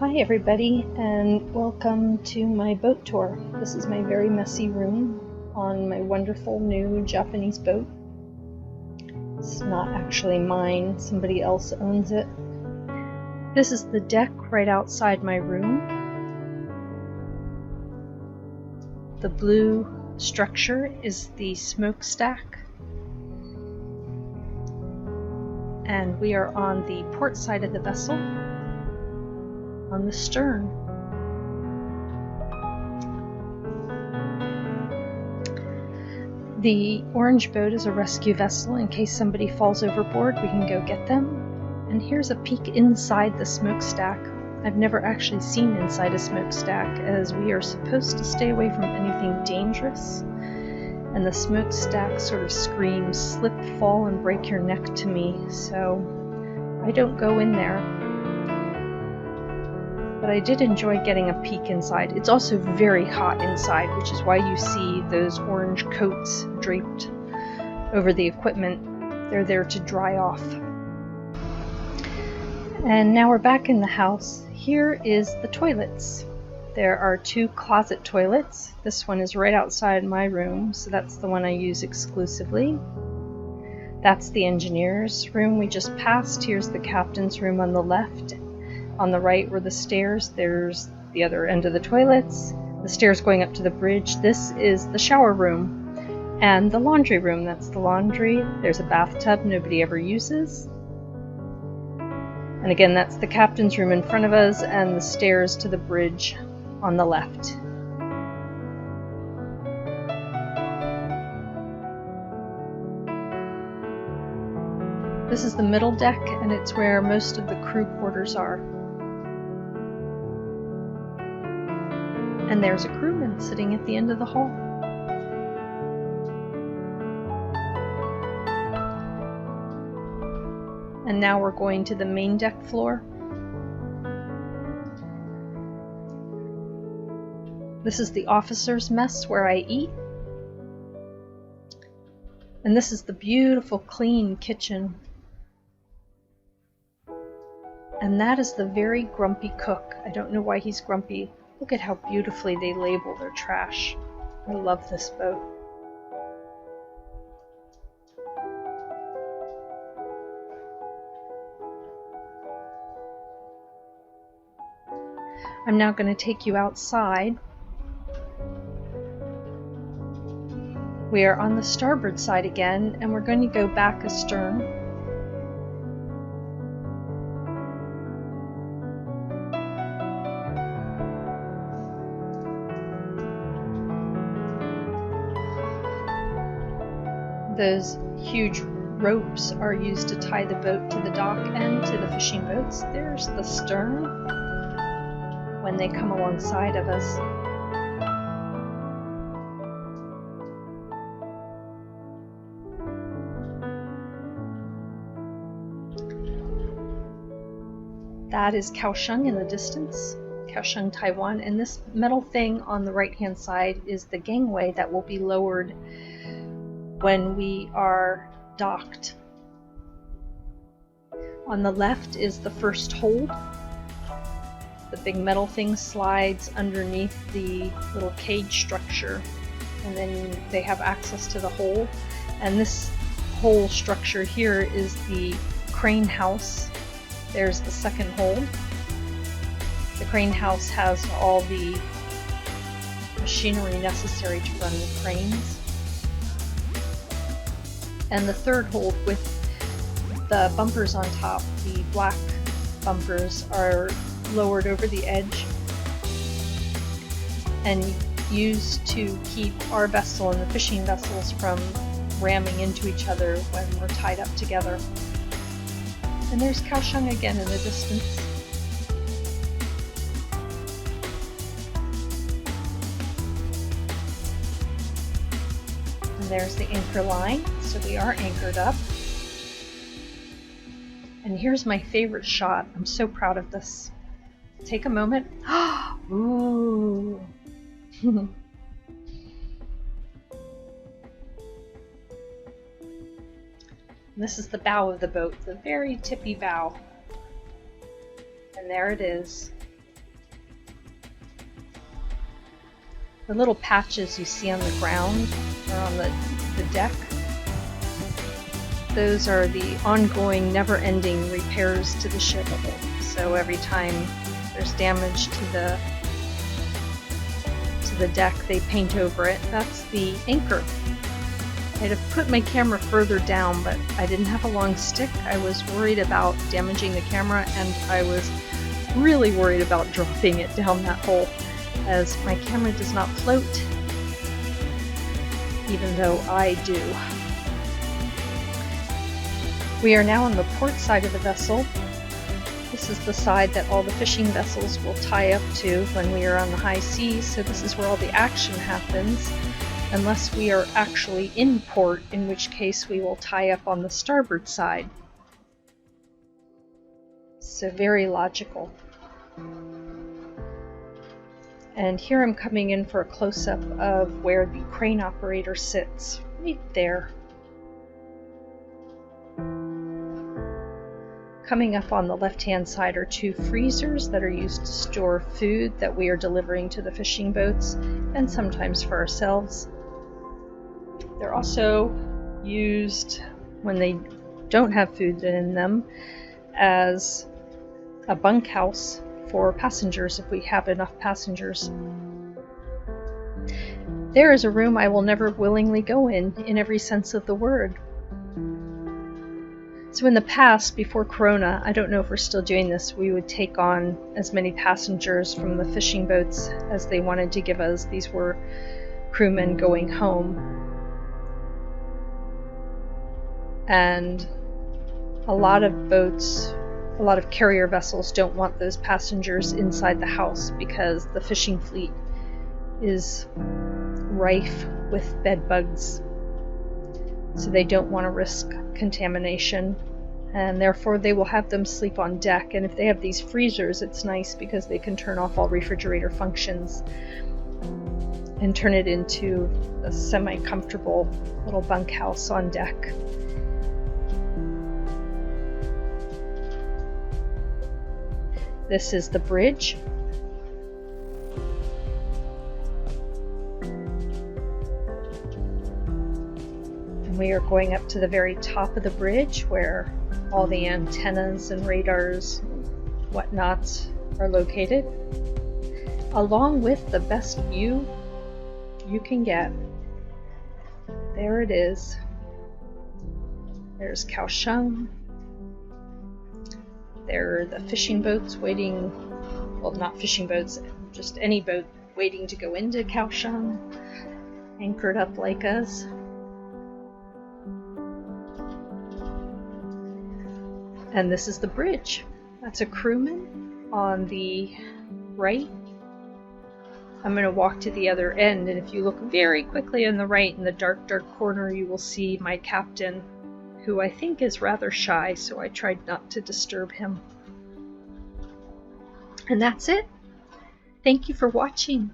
Hi everybody, and welcome to my boat tour. This is my very messy room on my wonderful new Japanese boat. It's not actually mine, somebody else owns it. This is the deck right outside my room. The blue structure is the smokestack. And we are on the port side of the vessel, on the stern. The orange boat is a rescue vessel. In case somebody falls overboard, we can go get them. And here's a peek inside the smokestack. I've never actually seen inside a smokestack, as we are supposed to stay away from anything dangerous. And the smokestack sort of screams, slip, fall, and break your neck to me, so I don't go in there. But I did enjoy getting a peek inside. It's also very hot inside, which is why you see those orange coats draped over the equipment. They're there to dry off. And now we're back in the house. Here is the toilets. There are two closet toilets. This one is right outside my room, so that's the one I use exclusively. That's the engineer's room we just passed. Here's the captain's room on the left. On the right were the stairs. There's the other end of the toilets. The stairs going up to the bridge. This is the shower room. And the laundry room. That's the laundry. There's a bathtub nobody ever uses. And again, that's the captain's room in front of us, and the stairs to the bridge on the left. This is the middle deck, and it's where most of the crew quarters are. And there's a crewman sitting at the end of the hall. And now we're going to the main deck floor. This is the officer's mess where I eat. And this is the beautiful, clean kitchen. And that is the very grumpy cook. I don't know why he's grumpy. Look at how beautifully they label their trash. I love this boat. I'm now going to take you outside. We are on the starboard side again, and we're going to go back astern. Those huge ropes are used to tie the boat to the dock and to the fishing boats. There's the stern when they come alongside of us. That is Kaohsiung in the distance, Kaohsiung, Taiwan, and this metal thing on the right-hand side is the gangway that will be lowered when we are docked. On the left is the first hold. The big metal thing slides underneath the little cage structure, and then they have access to the hold. And this whole structure here is the crane house. There's the second hold. The crane house has all the machinery necessary to run the cranes. And the third hold with the bumpers on top, the black bumpers, are lowered over the edge and used to keep our vessel and the fishing vessels from ramming into each other when we're tied up together. And there's Kaohsiung again in the distance. And there's the anchor line, so we are anchored up. And here's my favorite shot. I'm so proud of this. Take a moment. Ooh. This is the bow of the boat, the very tippy bow. And there it is. The little patches you see on the ground or on the deck, those are the ongoing, never-ending repairs to the ship. So every time there's damage to the deck, they paint over it. That's the anchor. I'd have put my camera further down, but I didn't have a long stick. I was worried about damaging the camera, and I was really worried about dropping it down that hole, as my camera does not float, even though I do. We are now on the port side of the vessel. This is the side that all the fishing vessels will tie up to when we are on the high seas, so this is where all the action happens, unless we are actually in port, in which case we will tie up on the starboard side. So very logical. And here I'm coming in for a close-up of where the crane operator sits, right there. Coming up on the left-hand side are two freezers that are used to store food that we are delivering to the fishing boats, and sometimes for ourselves. They're also used, when they don't have food in them, as a bunkhouse for passengers if we have enough passengers. There is a room I will never willingly go in every sense of the word. So in the past, before Corona, I don't know if we're still doing this, we would take on as many passengers from the fishing boats as they wanted to give us. These were crewmen going home. And a lot of boats, a lot of carrier vessels don't want those passengers inside the house because the fishing fleet is rife with bed bugs. So they don't want to risk contamination, and therefore they will have them sleep on deck. And if they have these freezers, it's nice because they can turn off all refrigerator functions and turn it into a semi-comfortable little bunkhouse on deck. This is the bridge. We are going up to the very top of the bridge where all the antennas and radars and whatnots are located, along with the best view you can get. There it is. There's Kaohsiung. There are the fishing boats waiting, well, not fishing boats, just any boat waiting to go into Kaohsiung, anchored up like us. And this is the bridge. That's a crewman on the right. I'm going to walk to the other end, and if you look very quickly on the right in the dark, dark corner, you will see my captain, who I think is rather shy, so I tried not to disturb him. And that's it. Thank you for watching.